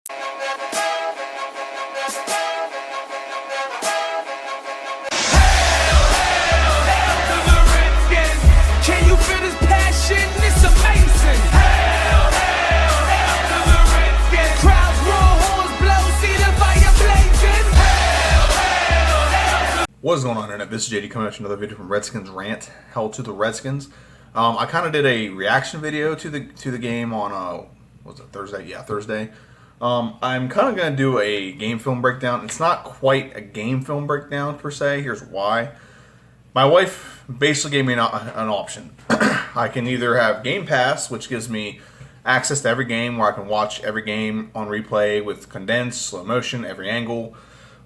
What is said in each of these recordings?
What's going on, internet? This is JD coming at you another video from Redskins Rant. Hell to the Redskins. I kind of did a reaction video to the game on what was it, Thursday? Yeah, Thursday. I'm kind of going to do a game film breakdown. It's not quite a game film breakdown per se. Here's why. My wife basically gave me an option. I can either have Game Pass, which gives me access to every game, where I can watch every game on replay with condensed, slow motion, every angle.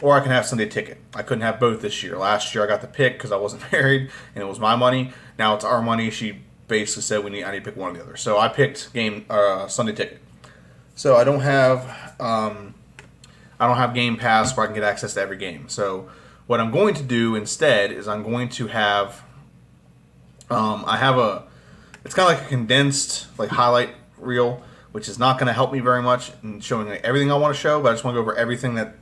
Or I can have Sunday Ticket. I couldn't have both this year. Last year I got to pick because I wasn't married and it was my money. Now it's our money. She basically said I need to pick one or the other. So I picked Sunday Ticket. So I don't have Game Pass where I can get access to every game. So what I'm going to do instead is I'm going to have it's kind of like a condensed highlight reel, which is not going to help me very much in showing everything I want to show, but I just want to go over everything that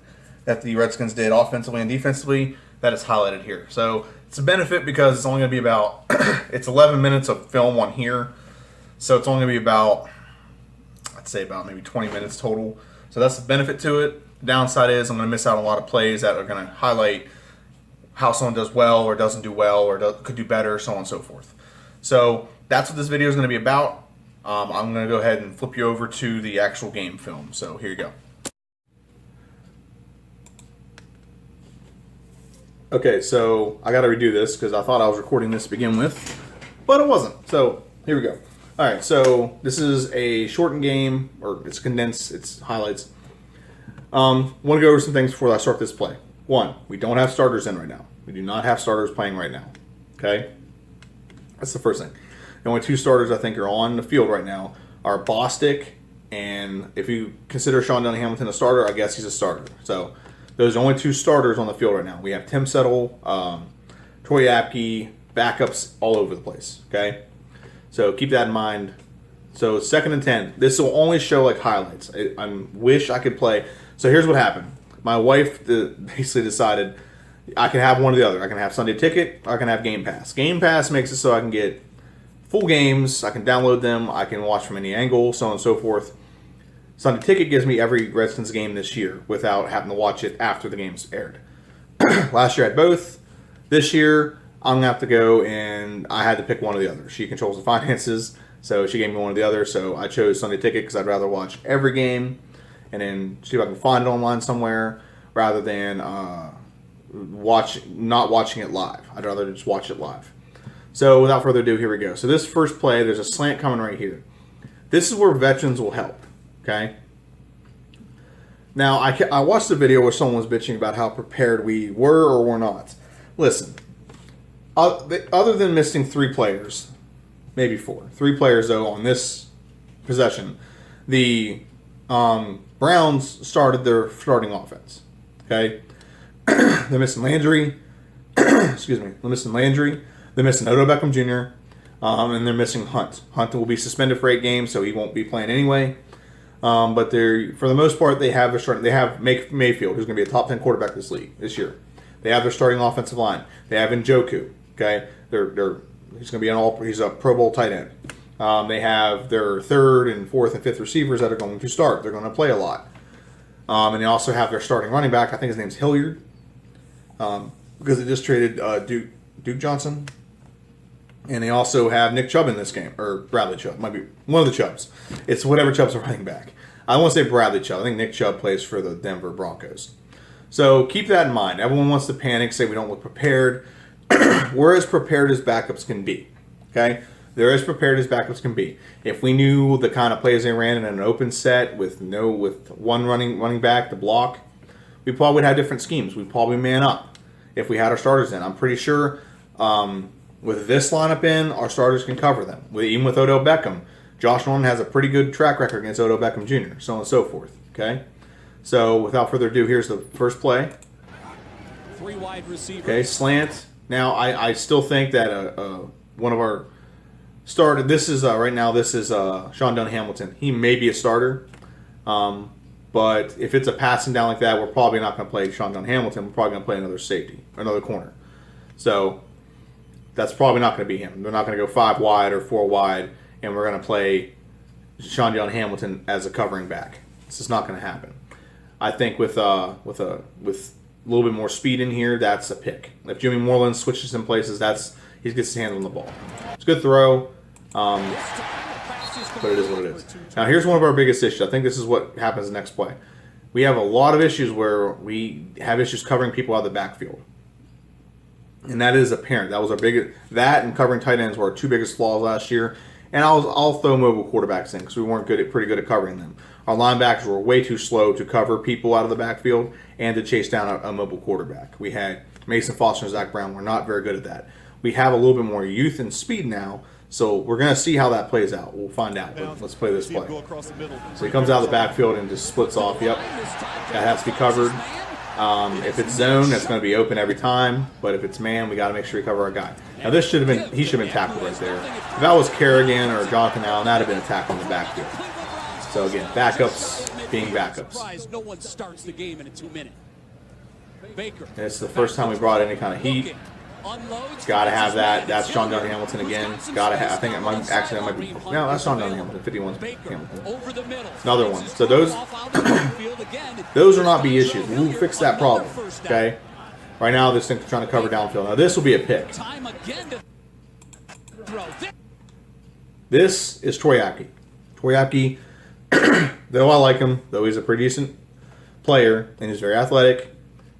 the Redskins did offensively and defensively that is highlighted here. So it's a benefit because it's only going to be about it's 11 minutes of film on here, so it's only going to be about, I'd say about maybe 20 minutes total. So that's the benefit to it. The downside is I'm going to miss out on a lot of plays that are going to highlight how someone does well or doesn't do well or could do better, so on and so forth. So that's what this video is going to be about. I'm going to go ahead and flip you over to the actual game film. So here you go. Okay, so I got to redo this because I thought I was recording this to begin with, but it wasn't. So here we go. All right, so this is a shortened game, or it's condensed, it's highlights. Want to go over some things before I start this play. One, we don't have starters in right now. We do not have starters playing right now. Okay, that's the first thing. The only two starters I think are on the field right now are Bostic, and if you consider Sean Hamilton a starter, I guess he's a starter. So those are only two starters on the field right now. We have Tim Settle, Troy Apke, backups all over the place. Okay, so keep that in mind. So 2nd and 10. This will only show highlights. I wish I could play. So here's what happened. My wife basically decided I can have one or the other. I can have Sunday Ticket or I can have Game Pass. Game Pass makes it so I can get full games. I can download them. I can watch from any angle, so on and so forth. Sunday Ticket gives me every Redskins game this year without having to watch it after the game's aired. Last year I had both. This year I'm going to have to go, and I had to pick one or the other. She controls the finances, so she gave me one or the other. So I chose Sunday Ticket because I'd rather watch every game and then see if I can find it online somewhere rather than not watching it live. I'd rather just watch it live. So without further ado, here we go. So this first play, there's a slant coming right here. This is where veterans will help. Okay. Now, I watched a video where someone was bitching about how prepared we were or were not. Listen, other than missing 3 players, maybe 4. 3 players, though, on this possession, the Browns started their starting offense. Okay. They're missing Landry. Excuse me. They're missing Landry. They're missing Odell Beckham Jr. And they're missing Hunt. Hunt will be suspended for 8 games, so he won't be playing anyway. But for the most part, they have Mayfield, who's going to be a top 10 quarterback this year. They have their starting offensive line. They have Njoku. Okay, he's going to be he's a Pro Bowl tight end. They have their 3rd and 4th and 5th receivers that are going to start. They're going to play a lot. And they also have their starting running back. I think his name's Hilliard, because they just traded Duke Johnson. And they also have Nick Chubb in this game, or Bradley Chubb. Might be one of the Chubbs. It's whatever Chubb's are running back. I don't want to say Bradley Chubb. I think Nick Chubb plays for the Denver Broncos. So keep that in mind. Everyone wants to panic, say we don't look prepared. We're as prepared as backups can be. Okay? They're as prepared as backups can be. If we knew the kind of plays they ran in an open set with one running back to block, we probably would have different schemes. We'd probably man up if we had our starters in. I'm pretty sure with this lineup in, our starters can cover them. Even with Odell Beckham, Josh Norman has a pretty good track record against Odell Beckham Jr., so on and so forth. Okay? So without further ado, here's the first play. 3 wide receivers. Okay, slant. Now, I still think that one of our started. This is right now. This is Sean Hamilton. He may be a starter. But if it's a passing down like that, we're probably not going to play Sean Hamilton. We're probably going to play another safety, another corner. So that's probably not going to be him. They're not going to go 5 wide or 4 wide, and we're going to play Sean Hamilton as a covering back. This is not going to happen. I think with a little bit more speed in here, that's a pick. If Jimmy Moreland switches in places, he gets his hands on the ball. It's a good throw, but it is what it is. Now here's one of our biggest issues. I think this is what happens the next play. We have a lot of issues where we have issues covering people out of the backfield. And that is apparent. That was our biggest. That and covering tight ends were our 2 biggest flaws last year. And I'll throw mobile quarterbacks in because we weren't pretty good at covering them. Our linebackers were way too slow to cover people out of the backfield and to chase down a mobile quarterback. We had Mason Foster and Zach Brown. We're not very good at that. We have a little bit more youth and speed now, so we're going to see how that plays out. We'll find out. But let's play this play. So he comes out of the backfield and just splits off. Yep, that has to be covered. If it's zone, that's going to be open every time. But if it's man, we got to make sure we cover our guy. Now this should have been, he should have been tackled right there. If that was Kerrigan or Jonathan Allen, that'd have been a tackle in the backfield. So again, backups being backups. No one starts the game in a 2-minute. Baker. And it's the first time we brought any kind of heat. Got to have that. That's Sean Hamilton again. Got to have. I think it might actually that might be. No, that's Sean Hamilton. 51 Hamilton. Another one. So those will not be issues. We'll fix that problem. Okay. Right now, this thing's trying to cover downfield. Now this will be a pick. This is Troy Apke. Troy Apke, though I like him, though he's a pretty decent player and he's very athletic,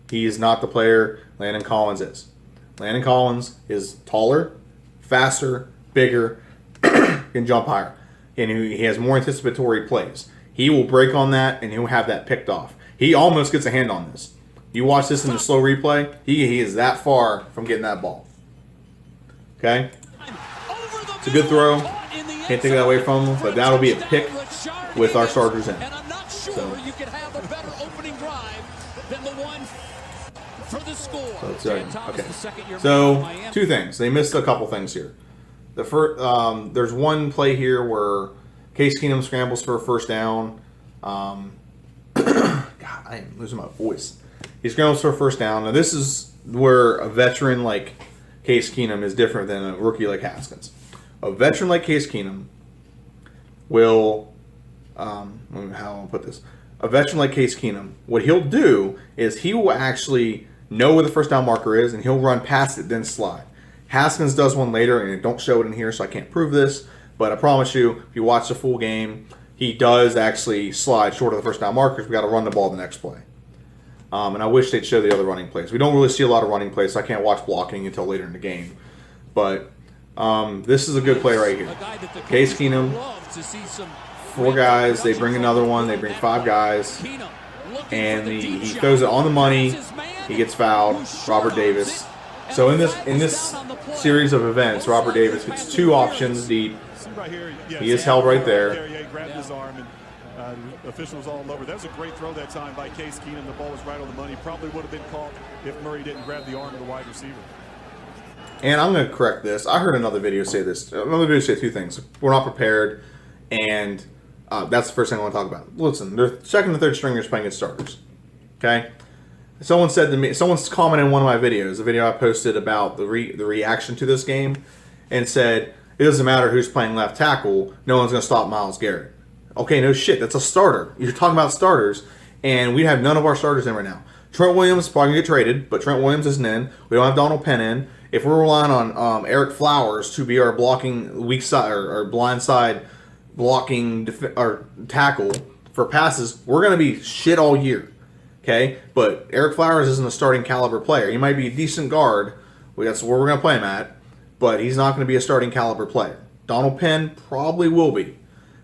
he is not the player Landon Collins is. Landon Collins is taller, faster, bigger, can jump higher, and he has more anticipatory plays. He will break on that, and he'll have that picked off. He almost gets a hand on this. You watch this in the slow replay, he is that far from getting that ball. Okay? It's a good throw. Can't take that away from him, but that'll be a pick with our starters in. So. Okay. So 2 things. They missed a couple things here. The first, there's one play here where Case Keenum scrambles for a first down. God, I am losing my voice. He scrambles for a first down. Now this is where a veteran like Case Keenum is different than a rookie like Haskins. A veteran like Case Keenum will, how do I put this? A veteran like Case Keenum, what he'll do is he will actually know where the first down marker is, and he'll run past it, then slide. Haskins does one later, and don't show it in here, so I can't prove this, but I promise you, if you watch the full game, he does actually slide short of the first down markers. We got to run the ball the next play. And I wish they'd show the other running plays. We don't really see a lot of running plays, so I can't watch blocking until later in the game. But this is a good play right here. Case Keenum, 4 guys, they bring another one, they bring 5 guys, and he throws it on the money. He gets fouled. Robert Davis. So in this series of events, Robert Davis gets 2 options deep. He is held right there. He grabbed his arm, and officials all over. That was a great throw that time by Case Keenum. The ball was right on the money. Probably would have been caught if Murray didn't grab the arm of the wide receiver. And I'm going to correct this. I heard another video say this. Another video say 2 things. We're not prepared, and that's the first thing I want to talk about. Listen, they're second and third stringers playing as starters. Okay? Someone said to me, someone's commented in one of my videos, a video I posted about the reaction to this game, and said, it doesn't matter who's playing left tackle, no one's going to stop Myles Garrett. Okay, no shit, that's a starter. You're talking about starters, and we have none of our starters in right now. Trent Williams is probably going to get traded, but Trent Williams isn't in. We don't have Donald Penn in. If we're relying on Eric Flowers to be our blocking weak side or blind side blocking or tackle for passes, we're going to be shit all year. Okay, but Eric Flowers isn't a starting caliber player. He might be a decent guard. That's where we're going to play him at, but he's not going to be a starting caliber player. Donald Penn probably will be.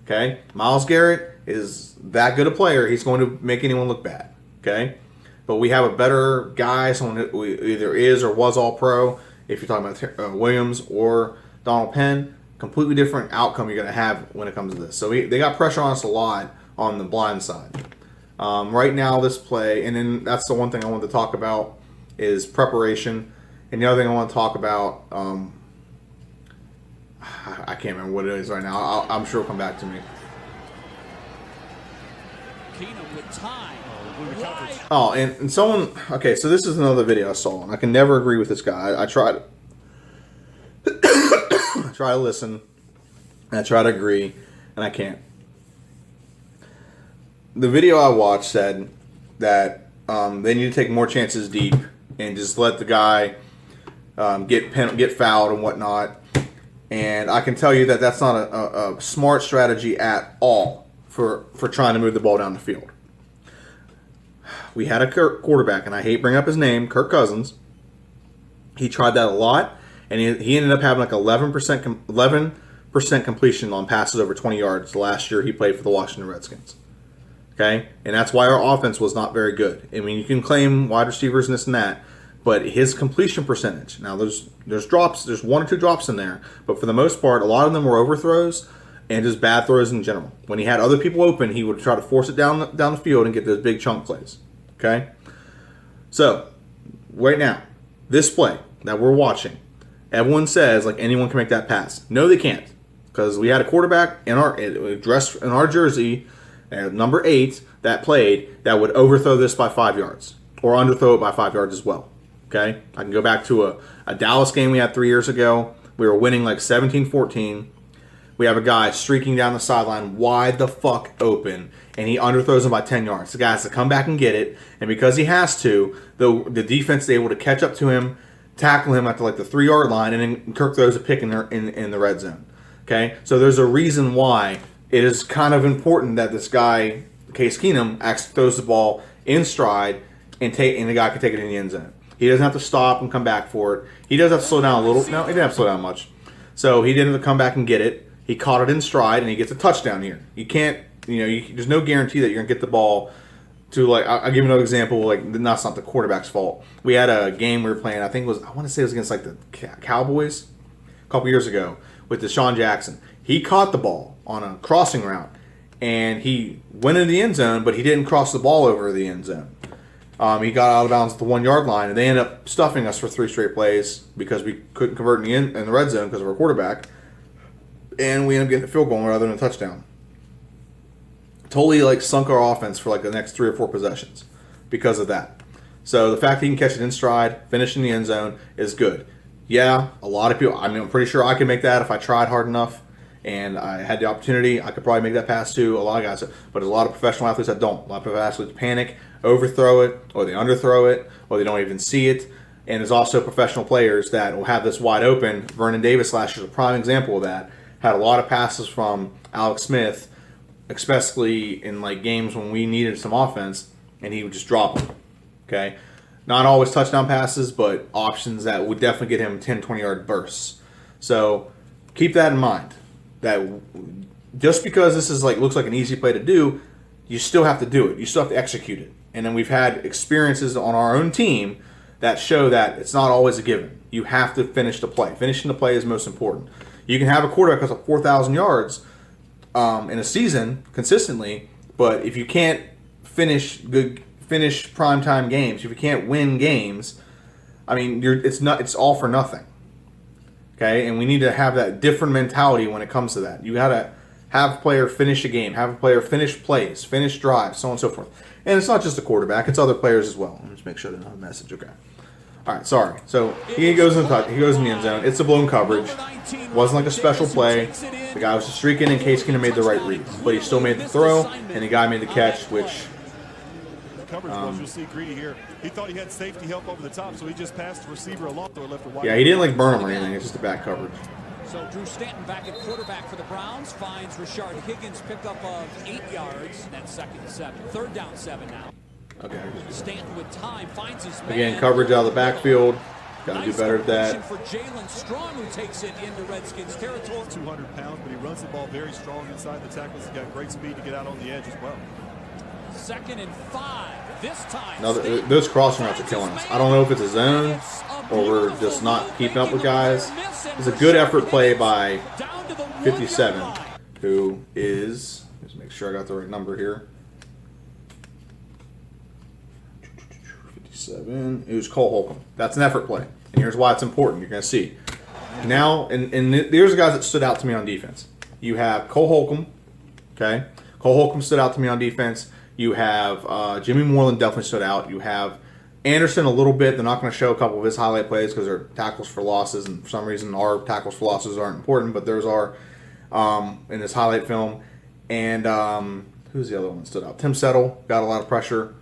Okay, Myles Garrett is that good a player. He's going to make anyone look bad. Okay, but we have a better guy, someone who either is or was all pro. If you're talking about Williams or Donald Penn, completely different outcome you're going to have when it comes to this. So they got pressure on us a lot on the blind side. Right now, this play, and then that's the one thing I wanted to talk about is preparation. And the other thing I want to talk about, I can't remember what it is right now. I'm sure it'll come back to me. Keenum with time. Oh, and someone... Okay, so this is another video I saw, and I can never agree with this guy. I tried... I try to listen, and I try to agree, and I can't. The video I watched said that they need to take more chances deep and just let the guy get fouled and whatnot. And I can tell you that that's not a smart strategy at all for trying to move the ball down the field. We had a quarterback, and I hate bringing up his name, Kirk Cousins. He tried that a lot, and he ended up having like 11% completion on passes over 20 yards the last year he played for the Washington Redskins. Okay? And that's why our offense was not very good. I mean, you can claim wide receivers and this and that, but his completion percentage, now there's drops, there's 1 or 2 drops in there, but for the most part, a lot of them were overthrows and just bad throws in general. When he had other people open, he would try to force it down the field and get those big chunk plays. Okay? So, right now, this play that we're watching, everyone says like anyone can make that pass. No, they can't, because we had a quarterback dressed in our jersey, number 8, that played that would overthrow this by 5 yards or underthrow it by 5 yards as well. Okay, I can go back to a Dallas game we had 3 years ago. We were winning like 17-14. We have a guy streaking down the sideline wide the fuck open, and he underthrows him by 10 yards. The guy has to come back and get it, and because he has to, the defense is able to catch up to him, tackle him at like the 3-yard line, and then Kirk throws a pick in the red zone. Okay, so there's a reason why it is kind of important that this guy, Case Keenum, actually throws the ball in stride and the guy can take it in the end zone. He doesn't have to stop and come back for it. He does have to slow down a little. No, he didn't have to slow down much. So he didn't have to come back and get it. He caught it in stride, and he gets a touchdown here. You can't, there's no guarantee that you're going to get the ball to, like, I'll give you another example. Like, that's not the quarterback's fault. We had a game we were playing, I want to say it was against, like, the Cowboys a couple years ago with Deshaun Jackson. He caught the ball on a crossing route, and he went into the end zone, but he didn't cross the ball over the end zone. He got out of bounds at the 1-yard line, and they ended up stuffing us for 3 straight plays because we couldn't convert in the red zone because of our quarterback, and we ended up getting a field goal rather than a touchdown. Totally like sunk our offense for like the next 3 or 4 possessions because of that. So the fact that he can catch it in stride, finish in the end zone is good. Yeah, a lot of people. I mean, I'm pretty sure I could make that if I tried hard enough and I had the opportunity. I could probably make that pass too. A lot of guys, but there's a lot of professional athletes that don't. A lot of professional athletes panic, overthrow it, or they underthrow it, or they don't even see it. And there's also professional players that will have this wide open. Vernon Davis last year is a prime example of that. Had a lot of passes from Alex Smith, especially in like games when we needed some offense, and he would just drop them. Okay, not always touchdown passes, but options that would definitely get him 10, 20-yard bursts. So keep that in mind. That just because this is like looks like an easy play to do, you still have to do it. You still have to execute it. And then we've had experiences on our own team that show that it's not always a given. You have to finish the play. Finishing the play is most important. You can have a quarterback that's up 4,000 yards in a season consistently, but if you can't finish primetime games, if you can't win games, I mean, it's all for nothing. Okay, and we need to have that different mentality when it comes to that. You got to have a player finish a game, have a player finish plays, finish drives, so on and so forth. And it's not just the quarterback; it's other players as well. Let me just make sure there's not a message. Okay. All right, sorry. So he goes in the end zone. It's a blown coverage. Wasn't like a special play. The guy was just streaking in case Keenum made the right read, but he still made the throw, and the guy made the catch, which. Coverage was, you'll see Greedy here. He thought he had safety help over the top, so he just passed the receiver along or left a wide. Yeah, he didn't like burn him or anything. It's just a bad coverage. So Drew Stanton back at quarterback for the Browns finds Rashard Higgins pickup of 8 yards. That's 2nd and 7. 3rd down 7 now. Okay. Stanton with time finds his man. Again, coverage out of the backfield. Got to do better at that. For Jalen Strong, who takes it into Redskins territory. 200 pounds, but he runs the ball very strong inside the tackles. He's got great speed to get out on the edge as well. 2nd and 5. This time. No, those crossing routes are killing us. I don't know if it's a zone or we're just not keeping up with guys. It's a good effort play by 57, who is, let's make sure I got the right number here. 57, it was Cole Holcomb. That's an effort play. And here's why it's important. You're going to see. Now, and there's the guys that stood out to me on defense. You have Cole Holcomb, okay? Cole Holcomb stood out to me on defense. You have Jimmy Moreland definitely stood out. You have Anderson a little bit. They're not going to show a couple of his highlight plays because they're tackles for losses, and for some reason our tackles for losses aren't important, but theirs are in this highlight film. And who's the other one that stood out? Tim Settle got a lot of pressure.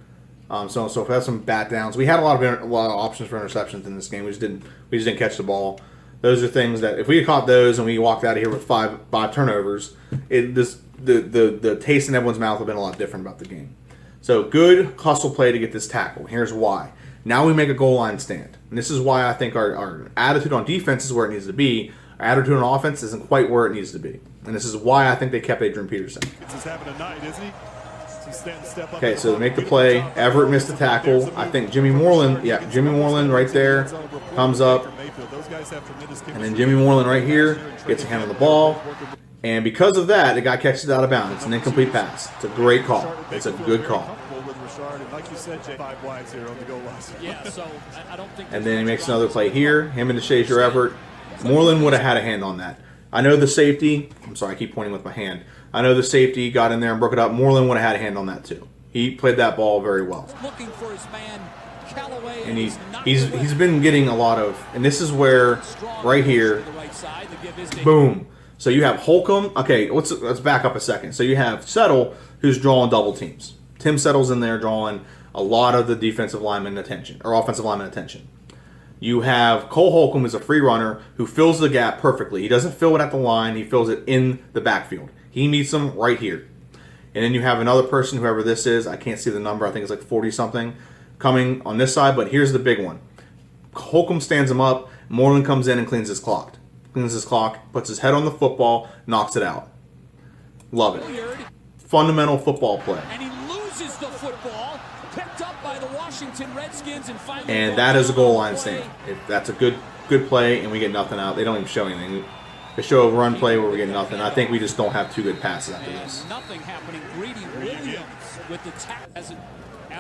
So if we had some bat downs, we had a lot of options for interceptions in this game. We just didn't catch the ball. Those are things that if we had caught those and we walked out of here with five turnovers, the taste in everyone's mouth would have been a lot different about the game. So good hustle play to get this tackle. Here's why. Now we make a goal line stand. And this is why I think our attitude on defense is where it needs to be. Our attitude on offense isn't quite where it needs to be. And this is why I think they kept Adrian Peterson. He's having a night, isn't he? Okay, so they make the play. Everett missed the tackle. I think Jimmy Moreland right there comes up. And then Jimmy Moreland right here gets a hand on the ball. And because of that, the guy catches it out of bounds. It's an incomplete pass. It's a great call. It's a good call. And then he makes another play here. Him and DeShazier Everett. Moreland would have had a hand on that. I know the safety. I'm sorry, I keep pointing with my hand. I know the safety got in there and broke it up. Moreland would have had a hand on that too. He played that ball very well. Looking for his man, Callaway, and he's been getting a lot of, and this is where right here, boom. So you have Holcomb. Okay, let's back up a second. So you have Settle, who's drawing double teams. Tim Settle's in there drawing a lot of the defensive lineman attention or offensive lineman attention. You have Cole Holcomb, who's a free runner who fills the gap perfectly. He doesn't fill it at the line; he fills it in the backfield. He meets them right here. And then you have another person, whoever this is, I can't see the number, I think it's like 40-something, coming on this side, but here's the big one. Holcomb stands him up, Moreland comes in and cleans his clock. Puts his head on the football, knocks it out. Love it. Fundamental football play. And he loses the football, picked up by the Washington Redskins, and that is a goal line stand. That's a good play, and we get nothing out. They don't even show anything. They show a run play where we get nothing. I think we just don't have two good passes after this. Nothing happening. Greedy Williams with the tackle.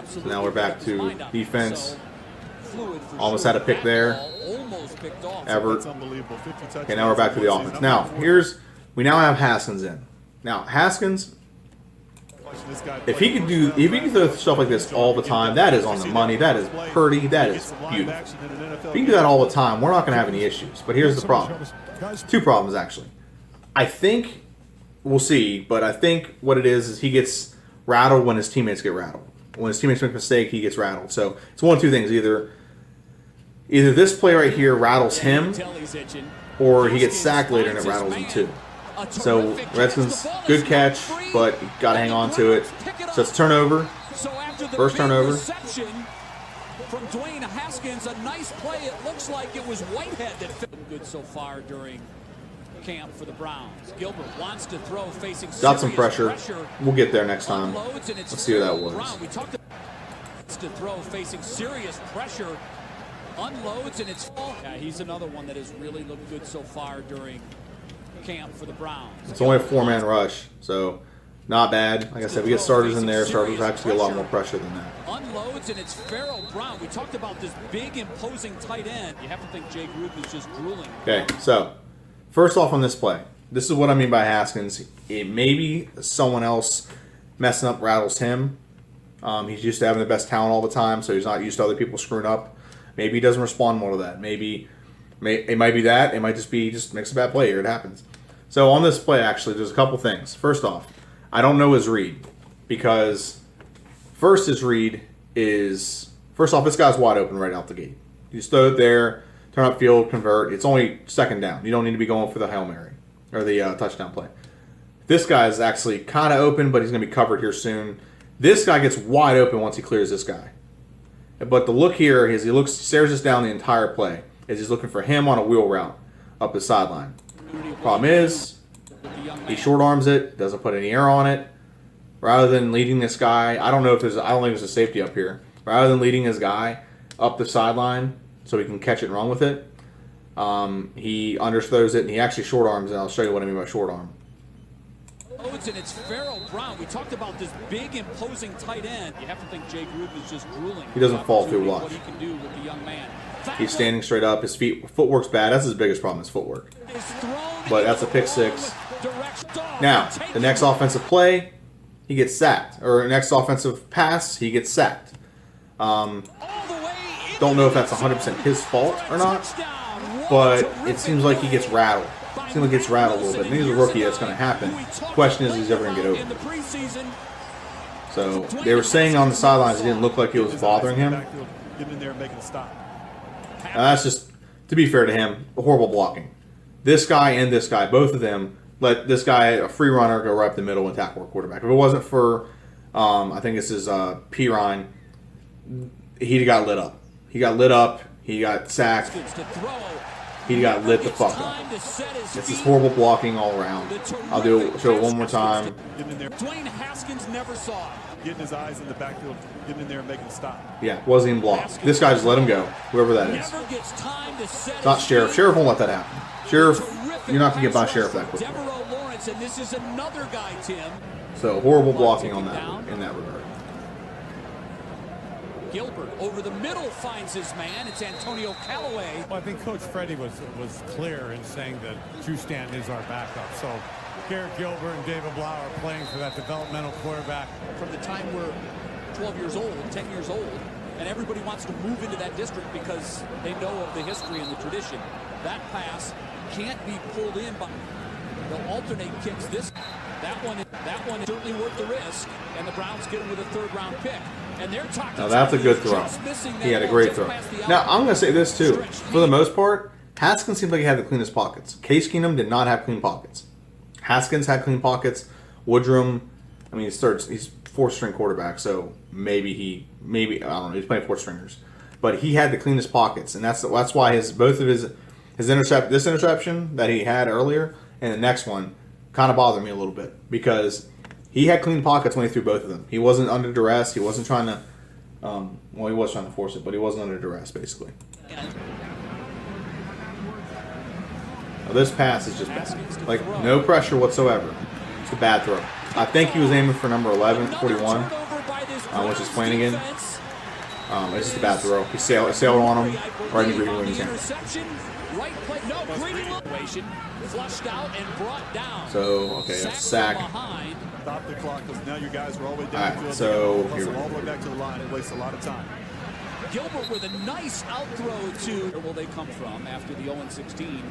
So now we're back to defense. Almost had a pick there. Everett. Okay, now we're back to the offense. Now, we now have Haskins in. Now, Haskins, if he could throw stuff like this all the time, that is on the money. That is pretty. That is beautiful. If he can do that all the time, we're not going to have any issues. But here's the problem. Two problems, actually. I think, we'll see, but I think what it is he gets rattled when his teammates get rattled. When his teammates make a mistake, he gets rattled. So it's one of two things. Either this play right here rattles him, or he gets sacked later and it rattles him too. So Redskins, good catch, but you got to hang on to it. So it's turnover. First turnover. From Dwayne Haskins, a nice play. It looks like it was Whitehead that fit good so far during camp for the Browns. Gilbert wants to throw, facing got some pressure. We'll get there next time. Let's see who that was. We talked about to throw, facing serious pressure. Unloads and it's yeah, he's another one that has really looked good so far during camp for the Browns. It's only a 4-man rush, so not bad. Like I said, we get starters in there. Starters actually get a lot more pressure than that. Unloads, and it's Farrell Brown. We talked about this big, imposing tight end. You have to think Jay Gruden is just drooling. Okay, so first off on this play, this is what I mean by Haskins. It maybe someone else messing up rattles him. He's used to having the best talent all the time, so he's not used to other people screwing up. Maybe he doesn't respond well to that. Maybe it might be that. It might just be makes a bad play here. It happens. So on this play, actually, there's a couple things. First off, I don't know his read because his read is first off, this guy's wide open right out the gate. You just throw it there, turn up field, convert. It's only second down. You don't need to be going for the Hail Mary or the touchdown play. This guy is actually kind of open, but he's going to be covered here soon. This guy gets wide open once he clears this guy. But the look here is he stares us down the entire play as he's looking for him on a wheel route up the sideline. Problem is, he short arms it, doesn't put any air on it. Rather than leading this guy, I don't think there's a safety up here. Rather than leading his guy up the sideline so he can catch it and run with it, he underthrows it and he actually short arms it. I'll show you what I mean by short arm. And it's Farrell Brown. We talked about this big, imposing tight end. You have to think Jay Gruden is just drooling. He doesn't fall through. Watch. What he can do with the young man. He's standing straight up. His footwork's bad. That's his biggest problem, his footwork. But that's a pick six. Now, the next offensive play, he gets sacked. Or next offensive pass, he gets sacked. Don't know if that's 100% his fault or not, but it seems like he gets rattled. Seems like he gets rattled a little bit. And he's a rookie, that's going to happen. Question is, he's ever going to get over it. So they were saying on the sidelines it didn't look like it was bothering him. That's just, to be fair to him, horrible blocking. This guy and this guy, both of them, let this guy, a free runner, go right up the middle and tackle our quarterback. If it wasn't for, I think this is Pirine, he got lit up. He got lit up. He got sacked. He got lit the fuck up. This is horrible blocking all around. I'll show it one more time. Dwayne Haskins never saw it. Getting his eyes in the backfield, getting in there and making a stop. Yeah, wasn't even blocked. This guy just let him go, whoever that is. It's not Sheriff. Sheriff won't let that happen. Sheriff, you're not going to get by Sheriff that quickly. So horrible blocking on that in that regard. Gilbert over the middle finds his man. It's Antonio Callaway. Well, I think Coach Freddie was clear in saying that Trustan is our backup. So Garrett Gilbert and David Blau are playing for that developmental quarterback. From the time we're 12 years old, 10 years old, and everybody wants to move into that district because they know of the history and the tradition. That pass can't be pulled in by. They'll alternate kicks. That one is certainly worth the risk, and the Browns get him with a third-round pick. And they're talking. Now that's a good throw. He had a great throw. Now I'm going to say this too. For the most part, Haskins seemed like he had the cleanest pockets. Case Keenum did not have clean pockets. Haskins had clean pockets. Woodrum, I mean, he's fourth-string quarterback, so maybe I don't know. He's playing fourth stringers, but he had the cleanest pockets, and that's why both of his this interception that he had earlier and the next one kind of bothered me a little bit because he had clean pockets when he threw both of them. He wasn't under duress. He wasn't trying to, he was trying to force it, but he wasn't under duress, basically. Now, this pass is just bad. Like, no pressure whatsoever. It's a bad throw. I think he was aiming for number 11, 41, which is Flanagan. It's just a bad throw. He sailed on him right in the green wing's hand. Flushed out and brought down. So, okay, that's a sack. Stop the clock because now you guys are all the way down. All right, so here all the way back to the line and waste a lot of time. Gilbert with a nice out throw to. Where will they come from after the 0-16?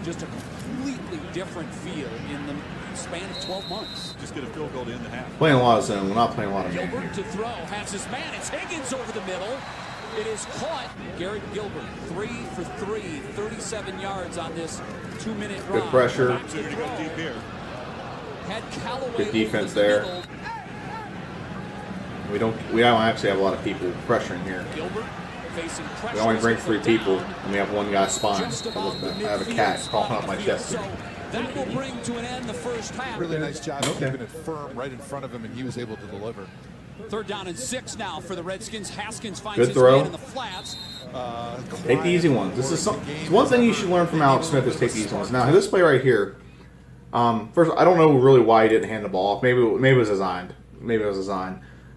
Just a completely different feel in the span of 12 months. Just get a field goal to end the half. Playing a lot of zone. We're not playing a lot of man Gilbert here. to throw. Has his man. It's Higgins over the middle. It is caught. Garrett Gilbert, 3 for 3, 37 yards on this 2-minute drive. Good pressure. Good defense there. We don't actually have a lot of people pressuring here. Gilbert facing pressure. We only bring 3 people, and we have one guy spine. I have a cat crawling up my chest here. That will bring to an end the first half. Really nice job keeping it firm right in front of him, and he was able to deliver. 3rd down and 6 now for the Redskins. Haskins finds Good his throw. man in the flats. Take the easy ones. This is one thing you should learn from Alex Smith is take the easy ones. Now this play right here. First, I don't know really why he didn't hand the ball off. Maybe it was designed.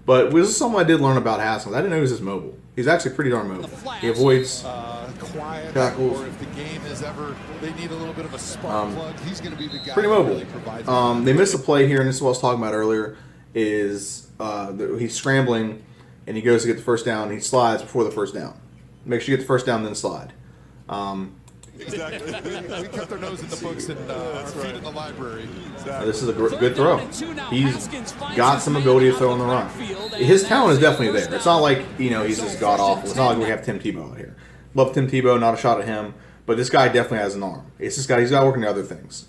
But this is something I did learn about Haskins. I didn't know he was this mobile. He's actually pretty darn mobile. He avoids tackles. Or if the game is ever, they need a little bit of a spark plug, he's going to be the guy. Pretty mobile. Really provides they missed a play here, and this is what I was talking about earlier. Is he's scrambling, and he goes to get the first down. He slides before the first down. Make sure you get the first down, then slide. Exactly. we kept our nose in the books and our feet in the library. Exactly. This is a good throw. He's got some ability to throw on the run. His talent is definitely there. It's not like he's just god awful. It's not like we have Tim Tebow out here. Love Tim Tebow, not a shot at him, but this guy definitely has an arm. It's just he's got to work into other things.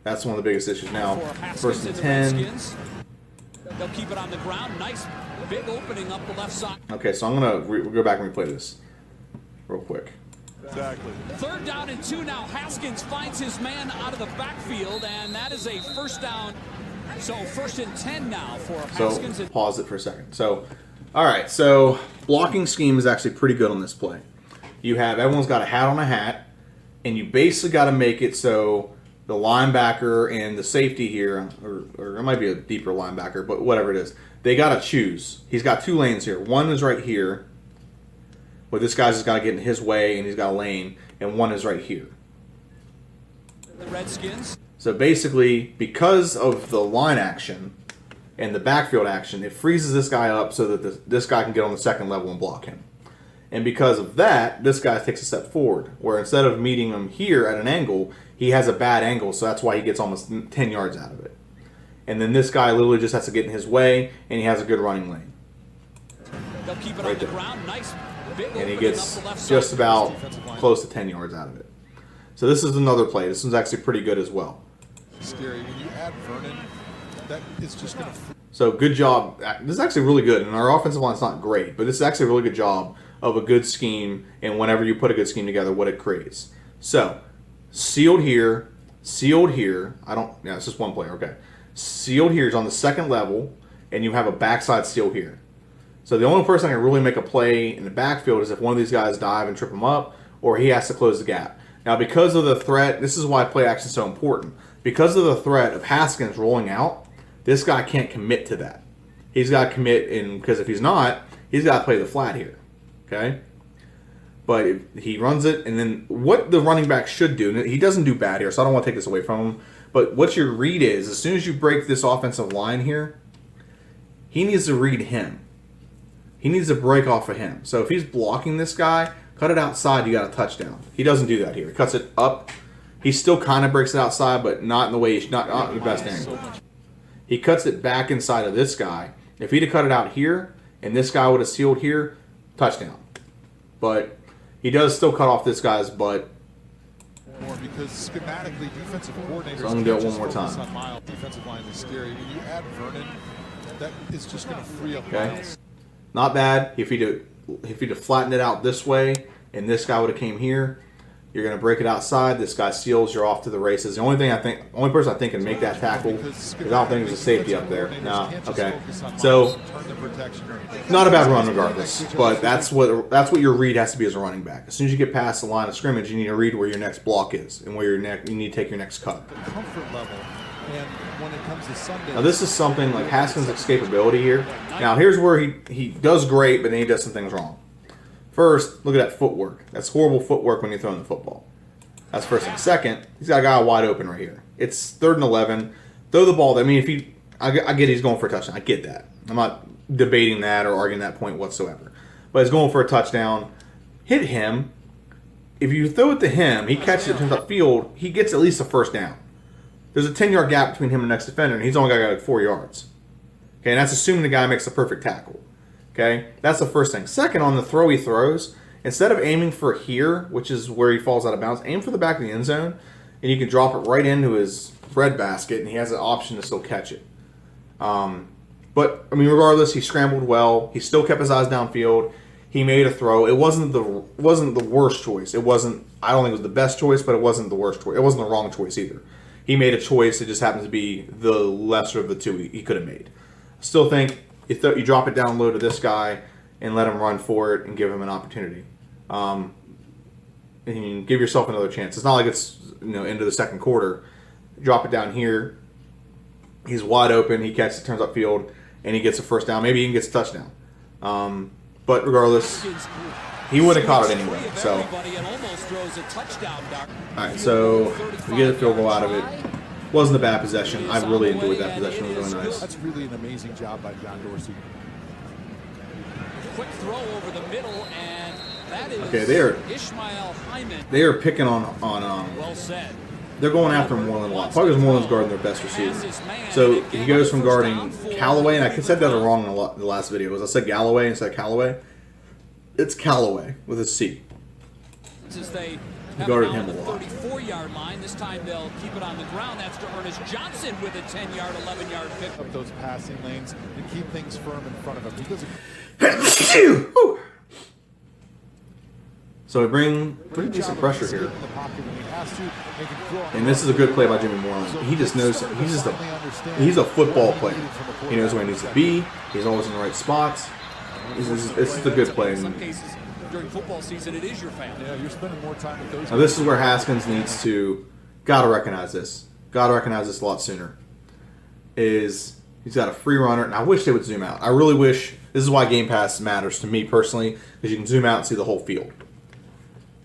That's one of the biggest issues now. 1st and 10. They'll keep it on the ground. Nice big opening up the left side. Okay, so I'm gonna go back and replay this real quick. Exactly. 3rd down and 2 now. Haskins finds his man out of the backfield, and that is a first down. So 1st and 10 now for Haskins. So pause it for a second. So, all right. So blocking scheme is actually pretty good on this play. Everyone's got a hat on a hat, and you basically got to make it so the linebacker and the safety here, or it might be a deeper linebacker, but whatever it is, they got to choose. He's got 2 lanes here. One is right here, but this guy's just got to get in his way, and he's got a lane, and one is right here. The Redskins. So basically, because of the line action, and the backfield action, it freezes this guy up so that this guy can get on the second level and block him. And because of that, this guy takes a step forward, where instead of meeting him here at an angle, he has a bad angle, so that's why he gets almost 10 yards out of it. And then this guy literally just has to get in his way, and he has a good running lane. They'll keep it Right on the there. ground. Nice big And he opening gets up the left just side. about close to 10 yards out of it. So this is another play. This one's actually pretty good as well. Scary. When you add Vernon, that is just going to. So good job. This is actually really good. And our offensive line's not great, but this is actually a really good job of a good scheme. And whenever you put a good scheme together, what it creates. So sealed here. Yeah, it's just one player. Okay. Sealed here is on the second level, and you have a backside seal here. So the only person that can really make a play in the backfield is if one of these guys dive and trip him up, or he has to close the gap. Now, because of the threat, this is why play action is so important. Because of the threat of Haskins rolling out, this guy can't commit to that. He's got to commit, because if he's not, he's got to play the flat here. Okay? But if he runs it, and then what the running back should do, and he doesn't do bad here, so I don't want to take this away from him, but what your read is, as soon as you break this offensive line here, he needs to read him. He needs to break off of him. So if he's blocking this guy, cut it outside, you got a touchdown. He doesn't do that here. He cuts it up. He still kind of breaks it outside, but not in the way, not the best angle. He cuts it back inside of this guy. If he'd have cut it out here, and this guy would have sealed here, touchdown. But he does still cut off this guy's butt. Because schematically, defensive coordinators. So I'm gonna do it one more time. Defensive line is scary. When you add Vernon, that is just going to free up Okay. Miles. Not bad. If he'd have flattened it out this way, and this guy would have came here, you're going to break it outside. This guy seals. You're off to the races. The only person I think can make that tackle is I don't think there's a safety up there. No. Okay. So not a bad run regardless, but that's what your read has to be as a running back. As soon as you get past the line of scrimmage, you need to read where your next block is and where you need to take your next cut. Comfort level. And when it comes to Sunday, Now this is something like Haskins' escapability here. Now here's where he does great, but then he does some things wrong. First, look at that footwork. That's horrible footwork when you're throwing the football. That's first thing. Second, he's got a guy wide open right here. It's 3rd and 11. Throw the ball. I mean, I get he's going for a touchdown. I get that. I'm not debating that or arguing that point whatsoever. But he's going for a touchdown. Hit him. If you throw it to him, he catches it, turns upfield, he gets at least a first down. There's a 10-yard gap between him and the next defender, and he's only got like 4 yards. Okay, and that's assuming the guy makes the perfect tackle. Okay, that's the first thing. Second, on the throw he throws, instead of aiming for here, which is where he falls out of bounds, aim for the back of the end zone, and you can drop it right into his bread basket, and he has an option to still catch it. But, I mean, regardless, he scrambled well. He still kept his eyes downfield. He made a throw. It wasn't the worst choice. I don't think it was the best choice, but it wasn't the worst choice. It wasn't the wrong choice either. He made a choice. It just happened to be the lesser of the two he could have made. I still think you drop it down low to this guy and let him run for it and give him an opportunity. And give yourself another chance. It's not like it's into the second quarter. Drop it down here. He's wide open. He catches it, turns upfield, and he gets a first down. Maybe he even gets a touchdown. But regardless, he would have caught it anyway. So, all right. So we get a field goal out of it. Wasn't a bad possession. I really enjoyed that possession. It was really nice. That's really an amazing job by John Dorsey. Quick throw over the middle, and that is Ishmael Hyman. They are picking on Well said. they're going after Moreland a lot. Probably because Moreland's guarding their best receiver. So he goes from guarding Callaway, and I said that wrong in the last video. I said Galloway instead of Callaway. It's Callaway with a C. They guarded him a lot. 34-yard line. This time they'll keep it on the ground. That's to Ernest Johnson with a 10-yard, 11-yard pick. Up those passing lanes and keep things firm in front of him. He does So we bring pretty decent pressure here. And this is a good play by Jimmy Moreland. He just knows he's a football player. He knows where he needs to be. He's always in the right spots. It's just a good play. In some cases, during football season, it is your family. Yeah, you're spending more time with those. Now this is where Haskins needs to recognize this a lot sooner. He's got a free runner, and I wish they would zoom out. I really wish. This is why Game Pass matters to me personally, because you can zoom out and see the whole field.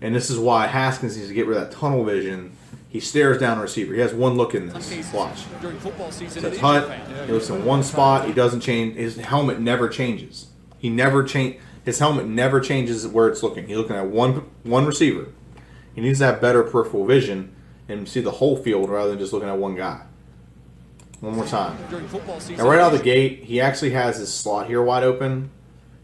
And this is why Haskins needs to get rid of that tunnel vision. He stares down a receiver. He has one look in this. Watch. During football season, Says hut. He looks in one spot. He doesn't change. His helmet never changes. His helmet never changes where it's looking. He's looking at one receiver. He needs to have better peripheral vision and see the whole field rather than just looking at one guy. One more time. Now, right out of the gate, he actually has his slot here wide open.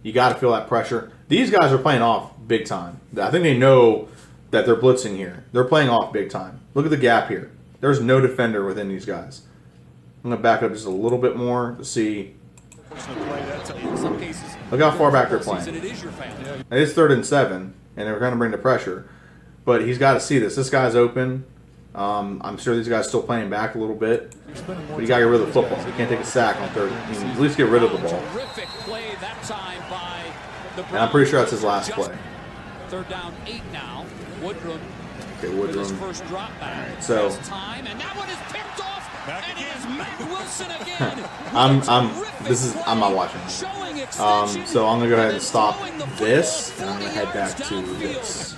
You got to feel that pressure. These guys are playing off big time. I think they know that they're blitzing here. They're playing off big time. Look at the gap here. There's no defender within these guys. I'm going to back up just a little bit more to see. Look how far back they're playing. It is 3rd and 7, and they're going to bring the pressure. But he's got to see this. This guy's open. I'm sure these guys still playing back a little bit. But you got to get rid of the football. You can't take a sack on 3rd. At least get rid of the ball. And I'm pretty sure that's his last play. 3rd down 8 now. Woodrum. Okay, Woodrum. First drop back. Right, so time, and that one is picked off. And it is Matt Wilson again. I'm not watching. So I'm gonna go ahead and stop this, and I'm gonna head back to this.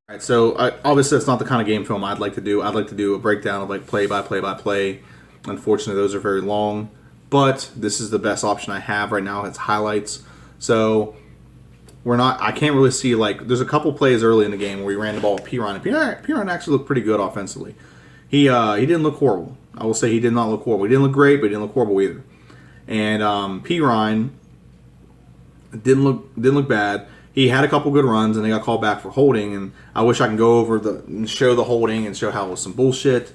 All right, so obviously it's not the kind of game film I'd like to do. I'd like to do a breakdown of like play by play. Unfortunately, those are very long, but this is the best option I have right now. It's highlights. So I can't really see, like, there's a couple plays early in the game where we ran the ball with Piron, and Piron actually looked pretty good offensively. He didn't look horrible. I will say he did not look horrible. He didn't look great, but he didn't look horrible either. And Piron didn't look bad. He had a couple good runs, and they got called back for holding, and I wish I can go over and show the holding and show how it was some bullshit,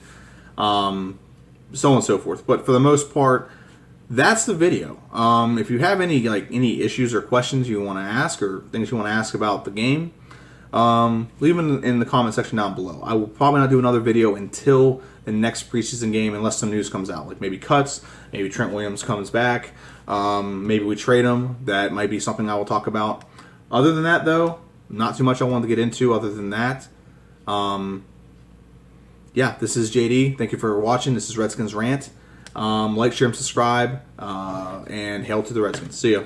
so on and so forth. But for the most part, that's the video. If you have any issues or questions you want to ask or things you want to ask about the game, leave them in the comment section down below. I will probably not do another video until the next preseason game unless some news comes out, like maybe cuts, maybe Trent Williams comes back, maybe we trade him. That might be something I will talk about. Other than that, though, not too much I wanted to get into other than that. Yeah, this is JD. Thank you for watching. This is Redskins Rant. Like, share, and subscribe, and hail to the Redskins. See ya.